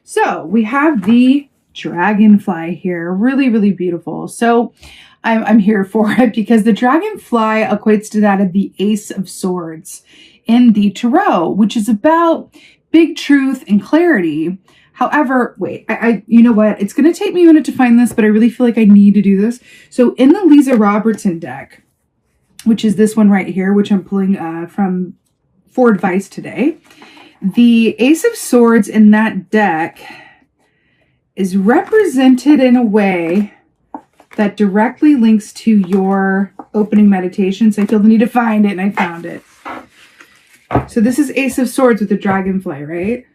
So we have the dragonfly here. Really, really beautiful. So I'm here for it because the dragonfly equates to that of the Ace of Swords in the Tarot, which is about big truth and clarity. However, wait, you know what? It's going to take me a minute to find this, but I really feel like I need to do this. So in the Lisa Robertson deck, which is this one right here, which I'm pulling from for advice today, the Ace of Swords in that deck is represented in a way that directly links to your opening meditation. So I feel the need to find it, and I found it. So this is Ace of Swords with the dragonfly, right?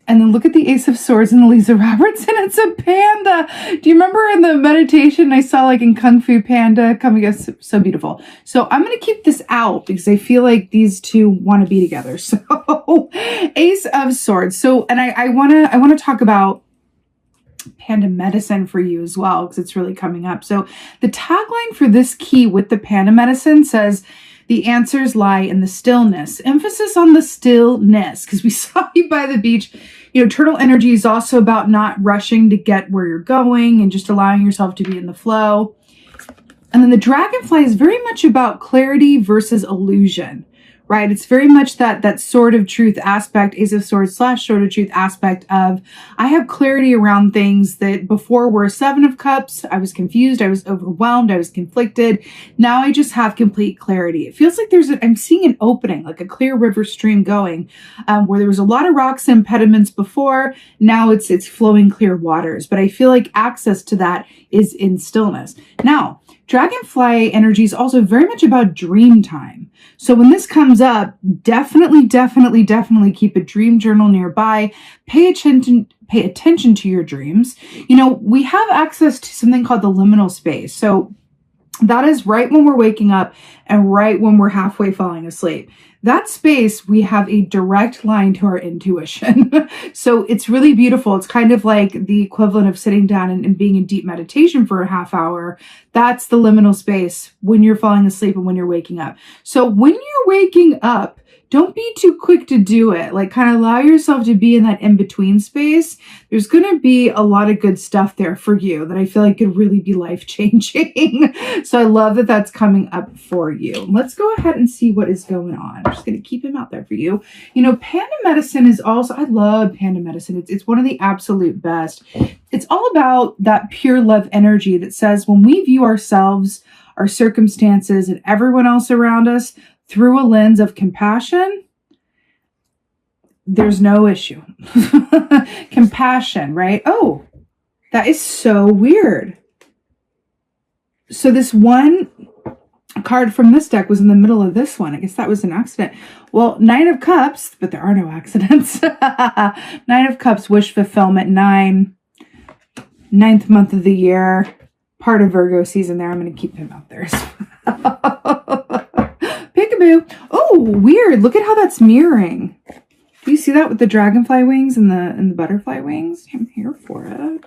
And then look at the Ace of Swords in the Lisa Robertson. It's a panda. Do you remember in the meditation I saw like in Kung Fu Panda coming up? So beautiful. So I'm going to keep this out because I feel like these two want to be together. So Ace of Swords. So, and I want to talk about panda medicine for you as well, because it's really coming up. So the tagline for this key with the panda medicine says, the answers lie in the stillness. Emphasis on the stillness, because we saw you by the beach. You know, turtle energy is also about not rushing to get where you're going and just allowing yourself to be in the flow. And then the dragonfly is very much about clarity versus illusion, right? It's very much that sword of truth aspect, Ace of Swords / sword of truth aspect of, I have clarity around things that before were Seven of Cups. I was confused. I was overwhelmed. I was conflicted. Now I just have complete clarity. It feels like I'm seeing an opening, like a clear river stream going, where there was a lot of rocks and impediments before. Now it's flowing clear waters, but I feel like access to that is in stillness. Now, dragonfly energy is also very much about dream time. So when this comes up, definitely keep a dream journal nearby. Pay attention to your dreams. You know, we have access to something called the liminal space. So that is right when we're waking up and right when we're halfway falling asleep. That space, we have a direct line to our intuition. So it's really beautiful. It's kind of like the equivalent of sitting down and being in deep meditation for a half hour. That's the liminal space when you're falling asleep and when you're waking up. So when you're waking up, don't be too quick to do it. Like, kind of allow yourself to be in that in-between space. There's going to be a lot of good stuff there for you that I feel like could really be life-changing. So I love that that's coming up for you. Let's go ahead and see what is going on. I'm just going to keep him out there for you. You know, panda medicine is also, I love panda medicine. It's one of the absolute best. It's all about that pure love energy that says when we view ourselves, our circumstances, and everyone else around us through a lens of compassion, there's no issue. Compassion, right? Oh, that is so weird. So this one card from this deck was in the middle of this one. I guess that was an accident. Well, Nine of Cups, but there are no accidents. Nine of Cups, wish fulfillment, 9th month of the year, part of Virgo season there. I'm going to keep him out there as well. Peekaboo. Oh, weird. Look at how that's mirroring. Do you see that with the dragonfly wings and the butterfly wings? I'm here for it.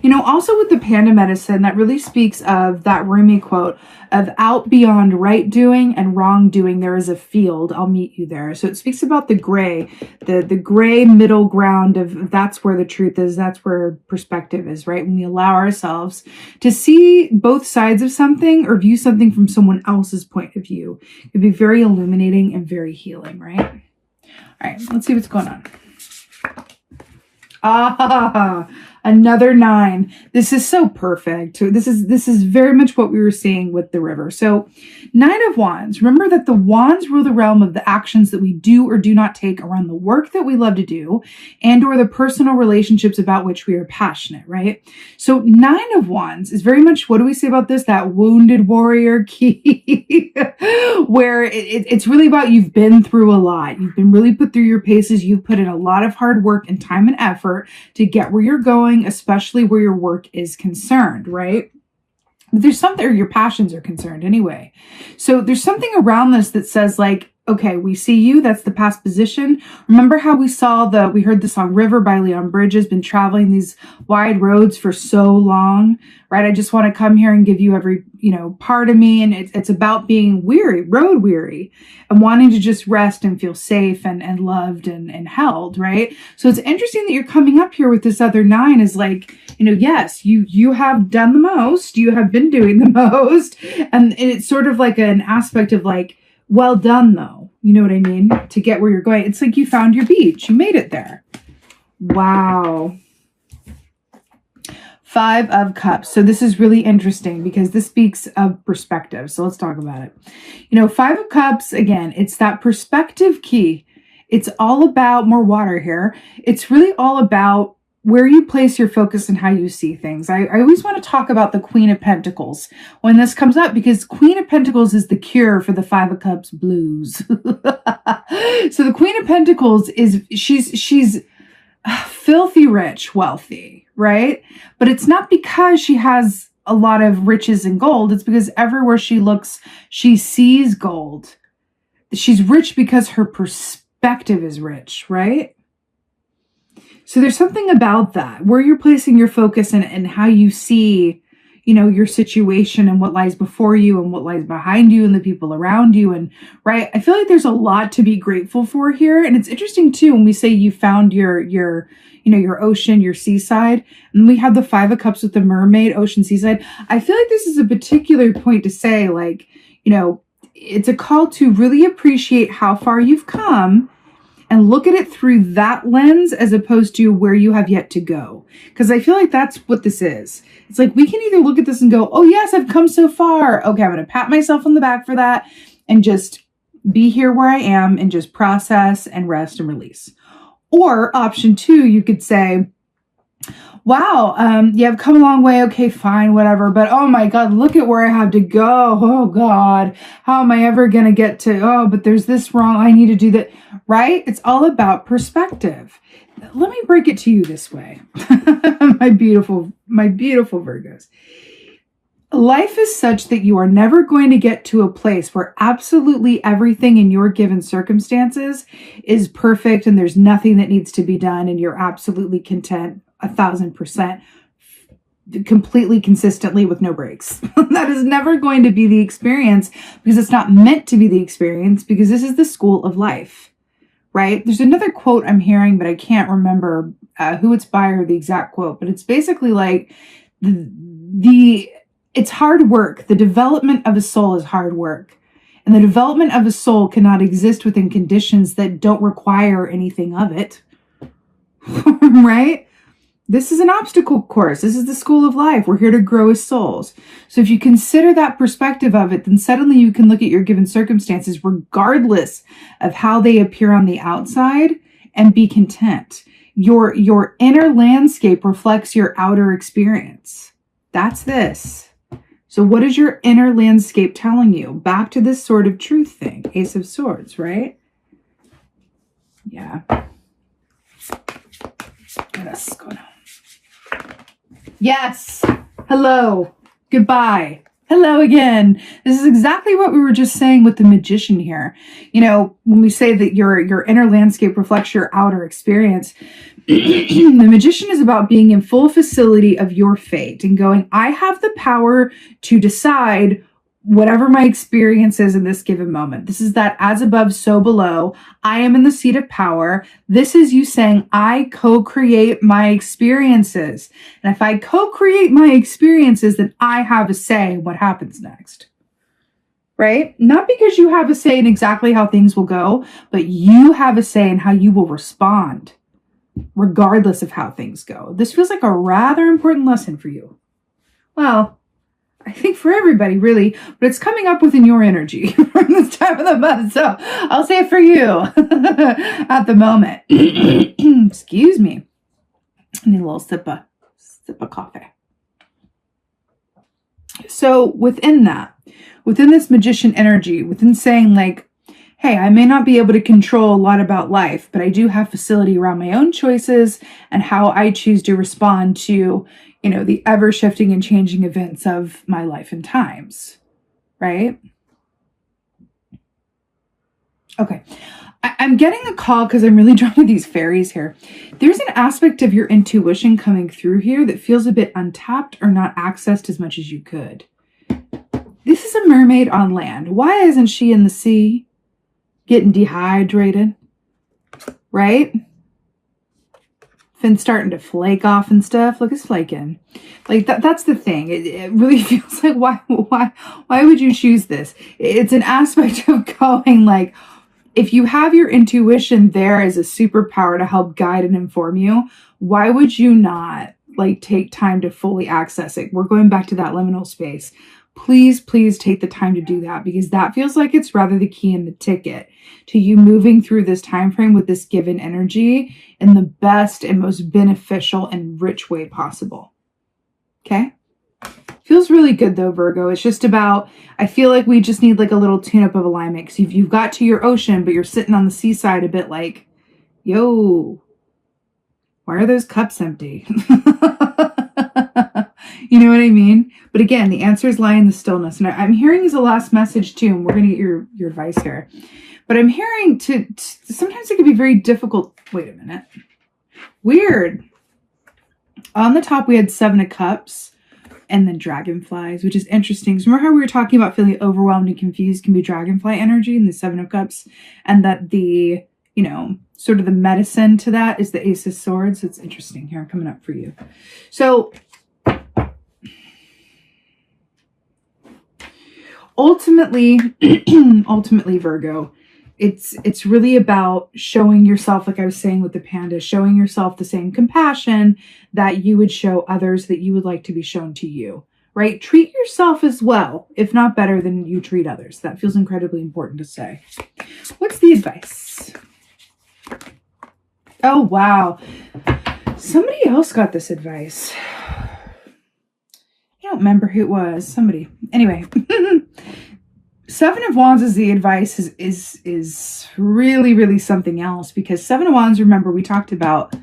You know, also with the panda medicine, that really speaks of that Rumi quote of out beyond right doing and wrong doing, there is a field. I'll meet you there. So it speaks about the gray middle ground of that's where the truth is. That's where perspective is, right? When we allow ourselves to see both sides of something or view something from someone else's point of view, it can be very illuminating and very healing, right? All right, let's see what's going on. Ah, another 9. This is so perfect. This is very much what we were seeing with the river. So 9 of Wands. Remember that the wands rule the realm of the actions that we do or do not take around the work that we love to do and or the personal relationships about which we are passionate, right? So 9 of Wands is very much, what do we say about this? That wounded warrior key where it's really about you've been through a lot. You've been really put through your paces. You've put in a lot of hard work and time and effort to get where you're going, especially where your work is concerned, right? But there's something, or your passions are concerned anyway. So there's something around this that says like, okay, we see you. That's the past position. Remember how we heard the song River by Leon Bridges, been traveling these wide roads for so long, right? I just want to come here and give you every, part of me. And it's about being weary, road weary, and wanting to just rest and feel safe and loved and held, right? So it's interesting that you're coming up here with this other 9 is like, yes, you have done the most. You have been doing the most. And it's sort of like an aspect of like, well done, though. You know what I mean? To get where you're going. It's like you found your beach. You made it there. Wow. 5 of Cups. So this is really interesting because this speaks of perspective. So let's talk about it. 5 of Cups, again, it's that perspective key. It's all about more water here. It's really all about where you place your focus and how you see things. I always want to talk about the Queen of Pentacles when this comes up because Queen of Pentacles is the cure for the 5 of Cups blues. So the Queen of Pentacles she's filthy rich, wealthy, right? But it's not because she has a lot of riches and gold. It's because everywhere she looks, she sees gold. She's rich because her perspective is rich, right? So there's something about that, where you're placing your focus and how you see, your situation and what lies before you and what lies behind you and the people around you. And right, I feel like there's a lot to be grateful for here. And it's interesting too, when we say you found your ocean, your seaside, and we have the 5 of Cups with the mermaid, ocean, seaside. I feel like this is a particular point to say, like, it's a call to really appreciate how far you've come and look at it through that lens as opposed to where you have yet to go. Because I feel like that's what this is. It's like we can either look at this and go, oh yes, I've come so far. Okay, I'm going to pat myself on the back for that and just be here where I am and just process and rest and release. Or option 2, you could say, wow, yeah, I've come a long way. Okay, fine, whatever. But oh my God, look at where I have to go. Oh God, how am I ever going to get to, but there's this wrong. I need to do that, right? It's all about perspective. Let me break it to you this way. my beautiful Virgos. Life is such that you are never going to get to a place where absolutely everything in your given circumstances is perfect and there's nothing that needs to be done and you're absolutely content 1,000%, completely consistently with no breaks. That is never going to be the experience because it's not meant to be the experience because this is the school of life, right? There's another quote I'm hearing, but I can't remember who it's by or the exact quote, but it's basically like it's hard work. The development of a soul is hard work. And the development of a soul cannot exist within conditions that don't require anything of it. Right? This is an obstacle course. This is the school of life. We're here to grow as souls. So if you consider that perspective of it, then suddenly you can look at your given circumstances regardless of how they appear on the outside and be content. Your inner landscape reflects your outer experience. That's this. So what is your inner landscape telling you? Back to this sort of truth thing. Ace of Swords, right? Yeah. What else is going on? Yes. Hello. Goodbye. Hello again. This is exactly what we were just saying with the Magician here. When we say that your inner landscape reflects your outer experience, the Magician is about being in full facility of your fate and going, I have the power to decide whatever my experience is in this given moment. This is that as above, so below. I am in the seat of power. This is you saying, I co-create my experiences. And if I co-create my experiences, then I have a say in what happens next. Right? Not because you have a say in exactly how things will go, but you have a say in how you will respond, regardless of how things go. This feels like a rather important lesson for you. Well, I think for everybody, really, but it's coming up within your energy from this time of the month. So I'll say it for you at the moment. Excuse me. I need a little sip of coffee. So within this Magician energy, within saying like, hey, I may not be able to control a lot about life, but I do have facility around my own choices and how I choose to respond to, the ever shifting and changing events of my life and times, right? Okay. I'm getting a call because I'm really drawn to these fairies here. There's an aspect of your intuition coming through here that feels a bit untapped or not accessed as much as you could. This is a mermaid on land. Why isn't she in the sea getting dehydrated? Right? Fin's starting to flake off and stuff. Look, it's flaking. Like that's the thing. It really feels like why would you choose this? It's an aspect of going like, if you have your intuition there as a superpower to help guide and inform you, why would you not like take time to fully access it? We're going back to that liminal space. Please, please take the time to do that, because that feels like it's rather the key in the ticket to you moving through this time frame with this given energy in the best and most beneficial and rich way possible. Okay? Feels really good though, Virgo. It's just about, I feel like we just need like a little tune-up of alignment. Because you've got to your ocean, but you're sitting on the seaside a bit like, yo, why are those cups empty? You know what I mean? But again, the answers lie in the stillness. And I'm hearing as a last message too, and we're going to get your advice here. But I'm hearing to sometimes it can be very difficult. Wait a minute. Weird. On the top, we had 7 of Cups. And then dragonflies, which is interesting. So remember how we were talking about feeling overwhelmed and confused can be dragonfly energy in the 7 of Cups, and that the, you know, sort of the medicine to that is the Ace of Swords. It's interesting here coming up for you. So ultimately, Virgo, it's really about showing yourself, like I was saying with the panda, showing yourself the same compassion that you would show others, that you would like to be shown to you, right? Treat yourself as well, if not better than you treat others. That feels incredibly important to say. What's the advice? Oh, wow. Somebody else got this advice. I don't remember who it was. Somebody. Anyway. 7 of Wands is the advice is really, really something else, because 7 of Wands, remember, we talked about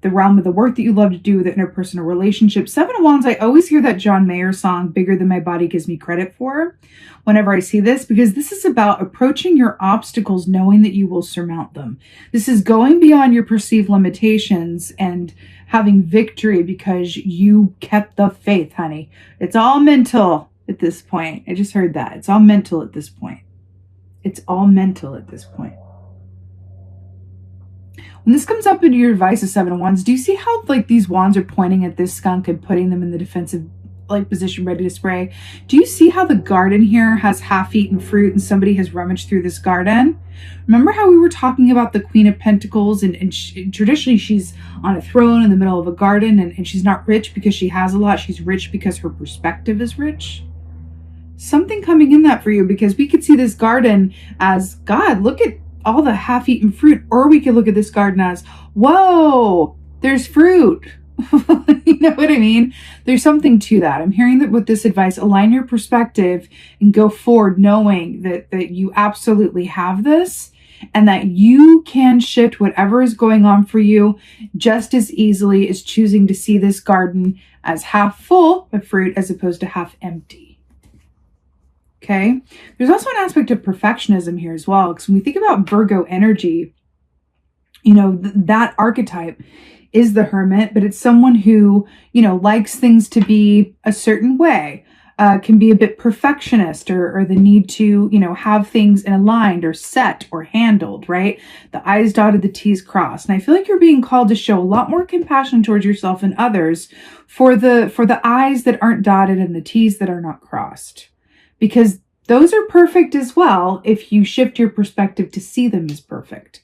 the realm of the work that you love to do with interpersonal relationships. 7 of Wands, I always hear that John Mayer song, Bigger Than My Body Gives Me Credit For, whenever I see this, because this is about approaching your obstacles knowing that you will surmount them. This is going beyond your perceived limitations and having victory because you kept the faith, honey. It's all mental. At this point, I just heard that. It's all mental at this point. It's all mental at this point. When this comes up into your advice of 7 of Wands, do you see how like these wands are pointing at this skunk and putting them in the defensive like position, ready to spray? Do you see how the garden here has half-eaten fruit and somebody has rummaged through this garden? Remember how we were talking about the Queen of Pentacles, and traditionally she's on a throne in the middle of a garden, and she's not rich because she has a lot. She's rich because her perspective is rich. Something coming in that for you, because we could see this garden as, God, look at all the half-eaten fruit. Or we could look at this garden as, whoa, there's fruit. You know what I mean? There's something to that. I'm hearing that with this advice, align your perspective and go forward knowing that you absolutely have this, and that you can shift whatever is going on for you just as easily as choosing to see this garden as half full of fruit as opposed to half empty. Okay, there's also an aspect of perfectionism here as well, because when we think about Virgo energy, you know, that archetype is the hermit, but it's someone who, you know, likes things to be a certain way, can be a bit perfectionist, or the need to, you know, have things aligned or set or handled, right? The I's dotted, the T's crossed. And I feel like you're being called to show a lot more compassion towards yourself and others for the I's that aren't dotted and the T's that are not crossed. Because those are perfect as well if you shift your perspective to see them as perfect,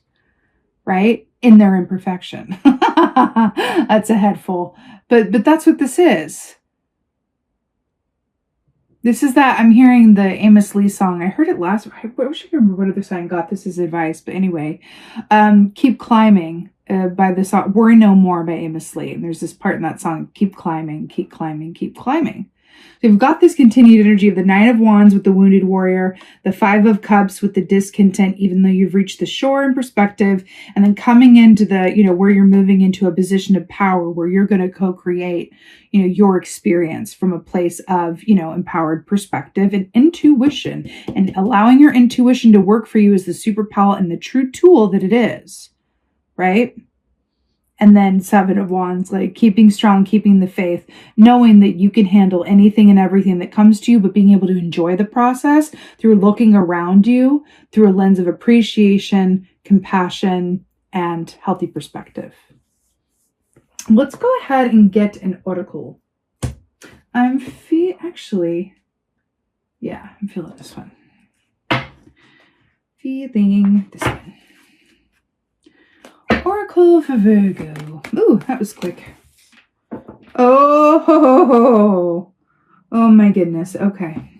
right? In their imperfection. That's a head full. But that's what this is. This is that, I'm hearing the Amos Lee song. I heard it last, I wish I could remember what other song got this as advice. But anyway, Keep Climbing by the song Worry No More by Amos Lee. And there's this part in that song, keep climbing, keep climbing, keep climbing. So you've got this continued energy of the Nine of Wands with the wounded warrior, the Five of Cups with the discontent, even though you've reached the shore in perspective, and then coming into the, where you're moving into a position of power where you're going to co-create, your experience from a place of, empowered perspective and intuition, and allowing your intuition to work for you as the superpower and the true tool that it is, right? And then Seven of Wands, like keeping strong, keeping the faith, knowing that you can handle anything and everything that comes to you, but being able to enjoy the process through looking around you through a lens of appreciation, compassion, and healthy perspective. Let's go ahead and get an oracle. I'm feeling this one. Feeling this one. Oracle for Virgo. Ooh, that was quick. Oh my goodness. Okay.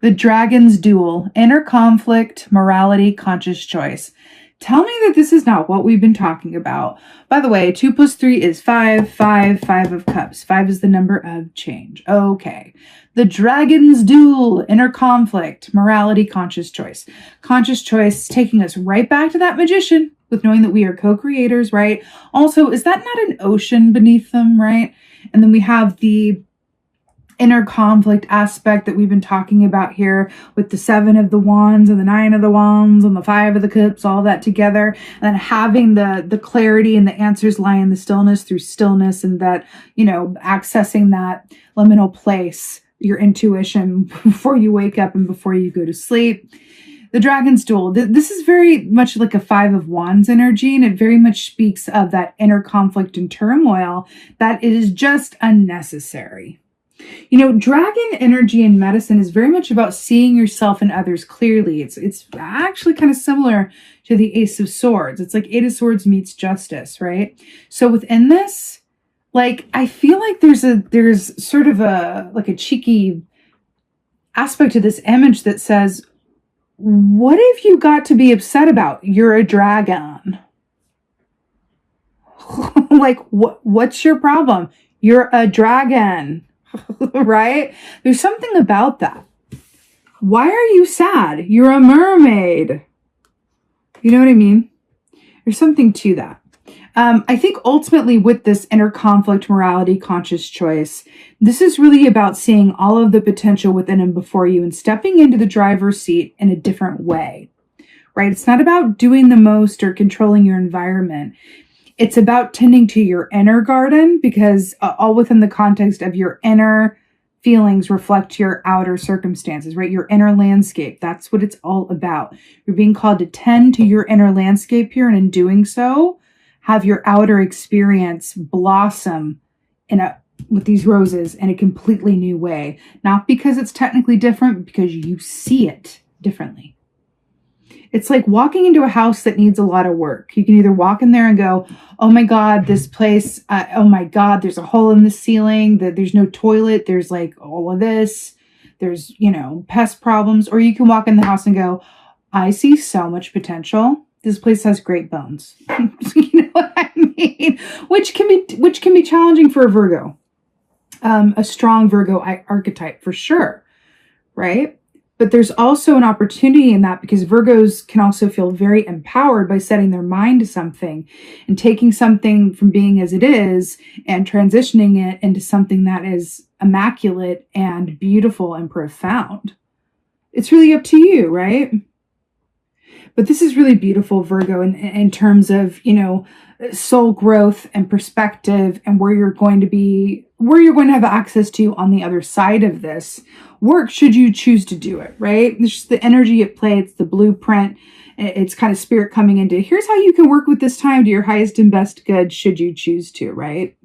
The Dragon's Duel. Inner conflict, morality, conscious choice. Tell me that this is not what we've been talking about. By the way, 2 + 3 is 5. 5 of Cups. 5 is the number of change. Okay. The Dragon's Duel, inner conflict, morality, conscious choice. Conscious choice taking us right back to that magician with knowing that we are co-creators, right? Also, is that not an ocean beneath them, right? And then we have the inner conflict aspect that we've been talking about here with the 7 of the Wands and the 9 of the Wands and the 5 of the Cups, all that together. And then having the clarity and the answers lie in the stillness through stillness, and that, accessing that liminal place, your intuition before you wake up and before you go to sleep. The Dragon's Duel. This is very much like a 5 of Wands energy, and it very much speaks of that inner conflict and turmoil that is just unnecessary. Dragon energy in medicine is very much about seeing yourself and others clearly. It's actually kind of similar to the Ace of Swords. It's like 8 of Swords meets justice, right? So within this, like, I feel like there's sort of a cheeky aspect to this image that says, what have you got to be upset about? You're a dragon. Like, what's your problem? You're a dragon. Right? There's something about that. Why are you sad? You're a mermaid. You know what I mean? There's something to that. I think ultimately with this inner conflict, morality, conscious choice, this is really about seeing all of the potential within and before you and stepping into the driver's seat in a different way, right? It's not about doing the most or controlling your environment. It's about tending to your inner garden, because all within the context of your inner feelings reflect your outer circumstances, right? Your inner landscape. That's what it's all about. You're being called to tend to your inner landscape here, and in doing so, have your outer experience blossom with these roses in a completely new way. Not because it's technically different, but because you see it differently. It's like walking into a house that needs a lot of work. You can either walk in there and go, oh my God, this place, oh my God, there's a hole in the ceiling, there's no toilet, there's like all of this, there's, pest problems. Or you can walk in the house and go, I see so much potential. This place has great bones. You know what I mean? Which can be challenging for a Virgo. A strong Virgo archetype for sure, right? But there's also an opportunity in that, because Virgos can also feel very empowered by setting their mind to something and taking something from being as it is and transitioning it into something that is immaculate and beautiful and profound. It's really up to you, right? But this is really beautiful, Virgo, in terms of, soul growth and perspective, and where you're going to have access to on the other side of this work, should you choose to do it, right? It's just the energy at play. It's the blueprint. It's kind of spirit coming into, here's how you can work with this time to your highest and best good, should you choose to, right?